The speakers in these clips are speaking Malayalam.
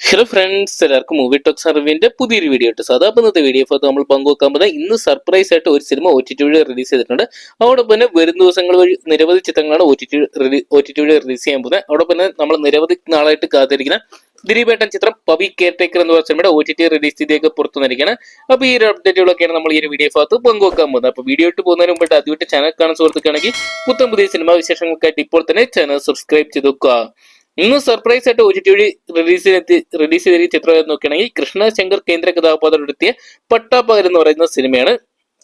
ഹലോ ഫ്രണ്ട്സ്, എല്ലാവർക്കും മൂവി ടോക്സ് അറിവിന്റെ പുതിയൊരു വീഡിയോ ഇട്ട് സാധാ ഇന്നത്തെ വീഡിയോ ഭാഗത്ത് നമ്മൾ പങ്കുവെക്കാൻ പോകുന്നത് ഇന്ന് സർപ്രൈസ് ആയിട്ട് ഒരു സിനിമ OTT വഴി റിലീസ് ചെയ്തിട്ടുണ്ട്. അതോടൊപ്പം തന്നെ വരും ദിവസങ്ങൾ വഴി നിരവധി ചിത്രങ്ങളാണ് OTT വഴി റിലീസ് ചെയ്യാൻ പോകുന്നത്. അതോടൊപ്പം തന്നെ നമ്മൾ നിരവധി നാളായിട്ട് കാത്തിരിക്കുന്ന ദിലീപേട്ടൻ ചിത്രം പവി കെയർടേക്കർ എന്ന് പറഞ്ഞ സിനിമയുടെ OTT റിലീസ് ചെയ്തേക്ക് പുറത്തു വന്നിരിക്കുകയാണ്. അപ്പോൾ ഈ ഒരു അപ്ഡേറ്റുകളൊക്കെയാണ് നമ്മൾ ഈ ഒരു വീഡിയോ ഭാഗത്ത് പങ്കുവെക്കാൻ പോകുന്നത്. അപ്പോൾ വീഡിയോ ഇട്ട് പോകുന്നതിന് മുമ്പായിട്ട് ആദ്യമായിട്ട് ചാനൽ കാണാൻ സുഹൃത്തുക്കാണെങ്കിൽ പുത്തൻ പുതിയ സിനിമാ വിശേഷങ്ങൾക്കായിട്ട് ഇപ്പോൾ തന്നെ ചാനൽ സബ്സ്ക്രൈബ് ചെയ്ത് വെക്കുക. ഇന്ന് സർപ്രൈസ് ആയിട്ട് OTT വഴി റിലീസ് ചെയ്ത ചിത്രം നോക്കുകയാണെങ്കിൽ കൃഷ്ണ ശങ്കർ കേന്ദ്ര കഥാപാത്രം എടുത്തിയ പട്ടാപ്പകൽ എന്ന് പറയുന്ന സിനിമയാണ്.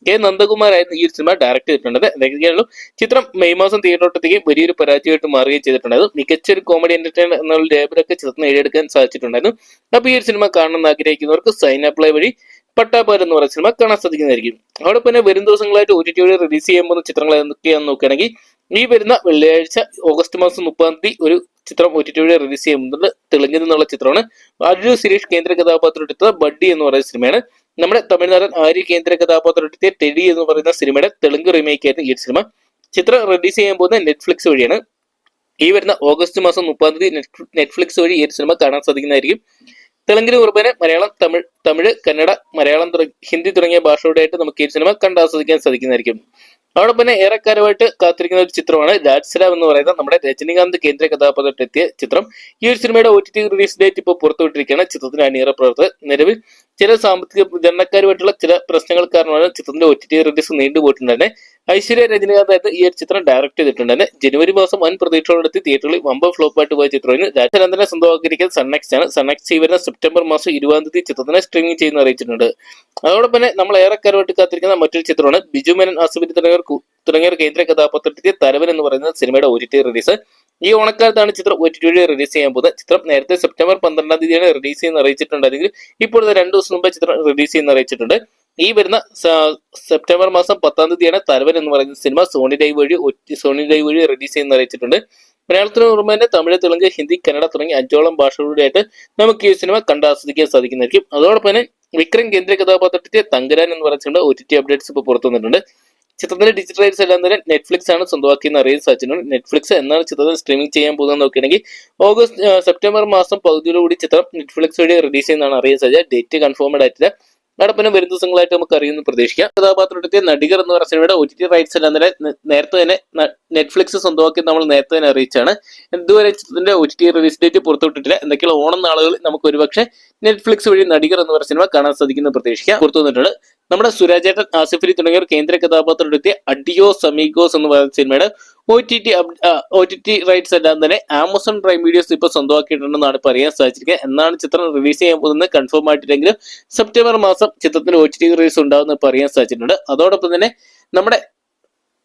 കെ നന്ദകുമാരായിരുന്നു ഈ ഒരു സിനിമ ഡയറക്ട് ചെയ്തിട്ടുള്ളത്. അതൊക്കെയാണല്ലോ ചിത്രം മെയ് മാസം തിയേറ്ററിലേക്ക് വലിയൊരു പരാജയമായിട്ട് മാറുകയും ചെയ്തിട്ടുണ്ടായിരുന്നു. മികച്ചൊരു കോമഡി എന്റർടൈനർ എന്നുള്ള ലേബലൊക്കെ ചിത്രത്തിന് നേടിയെടുക്കാൻ സാധിച്ചിട്ടുണ്ടായിരുന്നു. അപ്പൊ ഈ ഒരു സിനിമ കാണണമെന്ന് ആഗ്രഹിക്കുന്നവർക്ക് സൈൻ അപ്ലൈ വഴി പട്ടാപ്പകൽ എന്ന് പറയുന്ന സിനിമ കാണാൻ സാധിക്കുന്നതായിരിക്കും. അവിടെ പിന്നെ വരും ദിവസങ്ങളായിട്ട് OTT വഴി റിലീസ് ചെയ്യാൻ പോകുന്ന ചിത്രങ്ങൾ എന്തൊക്കെയാണെന്ന് നോക്കുകയാണെങ്കിൽ ഈ വരുന്ന വെള്ളിയാഴ്ച ഓഗസ്റ്റ് മാസം 30 ഒരു ചിത്രം OTT വഴി റിലീസ് ചെയ്യുന്നത് തെലുങ്കിൽ നിന്നുള്ള ചിത്രമാണ്. അർജു സുരേഷ് കേന്ദ്ര കഥാപാത്രം എടുത്ത ബഡ്ഡി എന്ന് പറയുന്ന സിനിമയാണ്. നമ്മുടെ തമിഴ്നാടൻ ആര്യ കേന്ദ്ര കഥാപാത്രം എടുത്തിയ ടെഡി എന്ന് പറയുന്ന സിനിമയുടെ തെലുങ്ക് റീമേക്ക് ആയിരുന്നു ഈ സിനിമ. ചിത്രം റിലീസ് ചെയ്യാൻ പോകുന്ന നെറ്റ്ഫ്ലിക്സ് വഴിയാണ്. ഈ വരുന്ന ഓഗസ്റ്റ് മാസം 30 നെറ്റ്ഫ്ലിക്സ് വഴി ഈ സിനിമ കാണാൻ സാധിക്കുന്നതായിരിക്കും. തെലുങ്കിന് പുറമെ മലയാളം, തമിഴ്, കന്നഡ, മലയാളം, ഹിന്ദി തുടങ്ങിയ ഭാഷയോടായിട്ട് നമുക്ക് ഈ സിനിമ കണ്ടാസ്വദിക്കാൻ സാധിക്കുന്നതായിരിക്കും. അവിടെ പിന്നെ ഏറെക്കാലമായിട്ട് കാത്തിരിക്കുന്ന ഒരു ചിത്രമാണ് രാജ്സലാം എന്ന് പറയുന്ന നമ്മുടെ രജനികാന്ത് കേന്ദ്ര കഥാപാത്രത്തിൽ എത്തിയ ചിത്രം. ഈ ഒരു സിനിമയുടെ OTT റിലീസ് ഡേറ്റ് ഇപ്പോൾ പുറത്തുവിട്ടിരിക്കുകയാണ്. ചിത്രത്തിന്റെ അണിയറ പ്രവർത്തകർ നിലവിൽ ചില സാമ്പത്തിക വിതരണക്കാരുമായിട്ടുള്ള ചില പ്രശ്നങ്ങൾ കാരണമാണ് ചിത്രത്തിന്റെ OTT റിലീസ് നീണ്ടുപോയിട്ടുണ്ടായിരുന്നെ. ഐശ്വര്യ രജനികാന്ത് ആയിരുന്നു ഈ ഒരു ചിത്രം ഡയറക്ട് ചെയ്തിട്ടുണ്ടായിരുന്നെ. ജനുവരി മാസം വൻ പ്രതീക്ഷകളെടുത്ത് തിയേറ്ററിൽ വമ്പ ഫ്ലോപ്പായിട്ട് പോയ ചിത്രത്തിന് രാജനന്ദനെ സ്വന്തമാക്കിയിരിക്കുന്നത് സൺനെക്സ്റ്റ് ആണ്. സൺനെക്സ്റ്റ് ഈ വരുന്ന സെപ്റ്റംബർ മാസം 20 ചിത്രത്തിനെ സ്ട്രീമിംഗ് ചെയ്യുന്ന അറിയിച്ചിട്ടുണ്ട്. അതോടൊപ്പം തന്നെ നമ്മൾ ഏറെക്കാലമായിട്ട് കാത്തിരിക്കുന്ന മറ്റൊരു ചിത്രമാണ് ബിജു മേനൻ, ആസിഫലി തുടങ്ങിയവർ കേന്ദ്ര കഥാപാത്രത്തിന്റെ തലവൻ എന്ന് പറയുന്ന സിനിമയുടെ OTT റിലീസ്. ഈ ഓണക്കാലത്താണ് ചിത്രം OTT വഴി റിലീസ് ചെയ്യാൻ പോകുന്നത്. ചിത്രം നേരത്തെ സെപ്റ്റംബർ 12 റിലീസ് ചെയ്യുന്ന അറിയിച്ചിട്ടുണ്ടെങ്കിൽ ഇപ്പോൾ 2 ദിവസം മുമ്പ് ചിത്രം റിലീസ് ചെയ്യുന്ന അറിയിച്ചിട്ടുണ്ട്. ഈ വരുന്ന സെപ്റ്റംബർ മാസം 10 തലവൻ എന്ന് പറയുന്ന സിനിമ സോണി ലൈവ് വഴി റിലീസ് ചെയ്യുന്ന അറിയിച്ചിട്ടുണ്ട്. മലയാളത്തിന് പുറമെ തന്നെ തമിഴ്, തെലുങ്ക്, ഹിന്ദി, കന്നഡ തുടങ്ങി 5ഓളം ഭാഷകളിലായിട്ട് നമുക്ക് ഈ സിനിമ കണ്ടാസ്വദിക്കാൻ സാധിക്കുന്നതായിരിക്കും. അതോടൊപ്പം തന്നെ വിക്രം കേന്ദ്ര കഥാപാത്രത്തിന്റെ തങ്കരാൻ എന്ന് പറയുന്ന OTT അപ്ഡേറ്റ്സ് ഇപ്പോൾ പുറത്തു വന്നിട്ടുണ്ട്. ചിത്രത്തിന്റെ ഡിജിറ്റൽ റൈറ്റ്സ് എല്ലാം തന്നെ നെറ്റ്ഫ്ലിക്സ് ആണ് സ്വന്തമാക്കിയെന്ന് അറിയാൻ സാധിച്ചിട്ടുണ്ട്. നെറ്റ്ഫ്ലിക്സ് എന്നാണ് ചിത്രത്തിൽ സ്ട്രീമിംഗ് ചെയ്യാൻ പോകുന്നത് നോക്കുകയാണെങ്കിൽ സെപ്റ്റംബർ മാസം പകുതിയോടുകൂടി ചിത്രം നെറ്റ്ഫ്ലിക്സ് വഴി റിലീസ് ചെയ്യുന്നതാണ് അറിയാൻ സാധിച്ചത്. ഡേറ്റ് കൺഫേംഡ് ആയിട്ടില്ല. അവിടെ പിന്നെ വരും ദിവസങ്ങളായിട്ട് നമുക്ക് അറിയുമെന്ന് പ്രതീക്ഷിക്കാം. കഥാപാത്രത്തെ നടികർ എന്ന് പറയുന്ന സിനിമയുടെ OTT റൈറ്റ്സ് എല്ലാം തന്നെ നേരത്തെ തന്നെ നെറ്റ്ഫ്ലിക്സ് സ്വന്തമാക്കി നമ്മൾ നേരത്തെ തന്നെ അറിയിച്ചാണ്. ഇതുവരെ ചിത്രത്തിന്റെ OTT റിലീസ് ഡേറ്റ് പുറത്തുവിട്ടിട്ടില്ല. എന്തൊക്കെയുള്ള ഓണം നാളുകളിൽ നമുക്ക് ഒരുപക്ഷെ നെറ്റ്ഫ്ലിക്സ് വഴി നടികർ എന്ന് പറയുന്ന സിനിമ കാണാൻ സാധിക്കുന്ന പ്രതീക്ഷിക്കാം. പുറത്തു വന്നിട്ടുണ്ട്. നമ്മുടെ സുരാജേട്ടൻ, ആസിഫലി തുടങ്ങിയവർ കേന്ദ്ര കഥാപാത്രം എടുത്തിയ അഡിയോസ് അമീഗോസ് എന്ന് പറയുന്ന സിനിമയുടെ OTT റൈറ്റ്സ് എല്ലാം തന്നെ ആമസോൺ പ്രൈം വീഡിയോസ് ഇപ്പോൾ സ്വന്തമാക്കിയിട്ടുണ്ടെന്നാണ് ഇപ്പോൾ അറിയാൻ സാധിച്ചിരിക്കുന്നത്. എന്നാണ് ചിത്രം റിലീസ് ചെയ്യാൻ പോകുന്നത് കൺഫേം ആയിട്ടില്ലെങ്കിലും സെപ്റ്റംബർ മാസം ചിത്രത്തിന് OTT റിലീസ് ഉണ്ടാവുമെന്ന് ഇപ്പോൾ അറിയാൻ സാധിച്ചിട്ടുണ്ട്. അതോടൊപ്പം തന്നെ നമ്മുടെ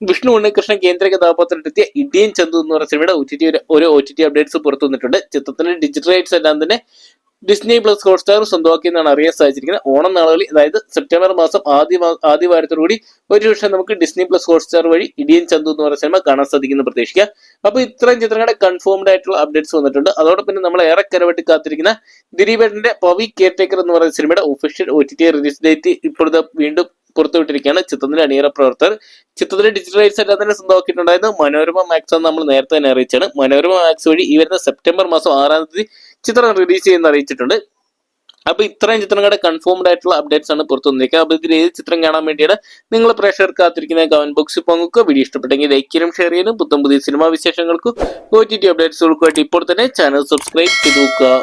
വിഷ്ണു ഉണ്ണികൃഷ്ണൻ കേന്ദ്ര കഥാപാത്രം എടുത്തിയ ഇടിയൻ ചന്തു എന്ന് പറയുന്ന സിനിമയുടെ OTT അപ്ഡേറ്റ്സ് പുറത്തു വന്നിട്ടുണ്ട്. ചിത്രത്തിന്റെ ഡിജിറ്റൽ റൈറ്റ്സ് എല്ലാം തന്നെ ഡിസ്നി പ്ലസ് ഹോട്ട്സ്റ്റാർ സ്വന്തമാക്കിയെന്നാണ് അറിയാൻ സാധിച്ചിരിക്കുന്നത്. ഓണം നാളുകളിൽ അതായത് സെപ്റ്റംബർ മാസം ആദ്യ വാരത്തോടുകൂടി ഒരുപക്ഷെ നമുക്ക് ഡിസ്നി പ്ലസ് ഹോട്ട്സ്റ്റാർ വഴി ഇടിയൻ ചന്തു എന്ന് പറയുന്ന സിനിമ കാണാൻ സാധിക്കുന്ന പ്രതീക്ഷിക്കുക. അപ്പൊ ഇത്രയും ചിത്രങ്ങളുടെ കൺഫേംഡ് ആയിട്ടുള്ള അപ്ഡേറ്റ്സ് വന്നിട്ടുണ്ട്. അതോടൊപ്പം തന്നെ നമ്മൾ ഏറെക്കരമായിട്ട് കാത്തിരിക്കുന്ന ദിലീപേട്ടന്റെ പവി കെയർടേക്കർ എന്ന് പറയുന്ന സിനിമയുടെ ഒഫീഷ്യൽ OTT റിലീസ് ഡേറ്റ് ഇപ്പോഴത്തെ വീണ്ടും പുറത്തുവിട്ടിരിക്കുകയാണ്. ചിത്രത്തിന്റെ അണിയറ പ്രവർത്തകർ ചിത്രത്തിന്റെ ഡിജിറ്റൽ റൈറ്റ്സ് എല്ലാം തന്നെ സ്വന്തമാക്കിയിട്ടുണ്ടായിരുന്നു. മനോരമ മാക്സ് എന്ന് നമ്മൾ നേരത്തെ തന്നെ അറിയിച്ചാണ്. മനോരമ മാക്സ് വഴി ഈ വരുന്ന സെപ്റ്റംബർ മാസം 6 ചിത്രം റിലീസ് ചെയ്യുന്ന അറിയിച്ചിട്ടുണ്ട്. അപ്പൊ ഇത്രയും ചിത്രങ്ങളുടെ കൺഫേംഡ് ആയിട്ടുള്ള അപ്ഡേറ്റ്സ് ആണ് പുറത്തു വന്നിരിക്കുക. അപ്പൊ ഇതിൽ ഏത് ചിത്രം കാണാൻ വേണ്ടിയാണ് നിങ്ങൾ പ്രേക്ഷകർ കാത്തിരിക്കുന്ന കമന്റ് ബോക്സിൽ പങ്കുവെക്കുക. വീഡിയോ ഇഷ്ടപ്പെട്ടെങ്കിൽ ലൈക്ക് ചെയ്യാനും ഷെയർ ചെയ്യാനും പുതിയ സിനിമാ വിശേഷങ്ങൾക്കും OTT അപ്ഡേറ്റ്സുകൾക്കുമായിട്ട് ഇപ്പോൾ തന്നെ ചാനൽ സബ്സ്ക്രൈബ് ചെയ്ത് നോക്കുക.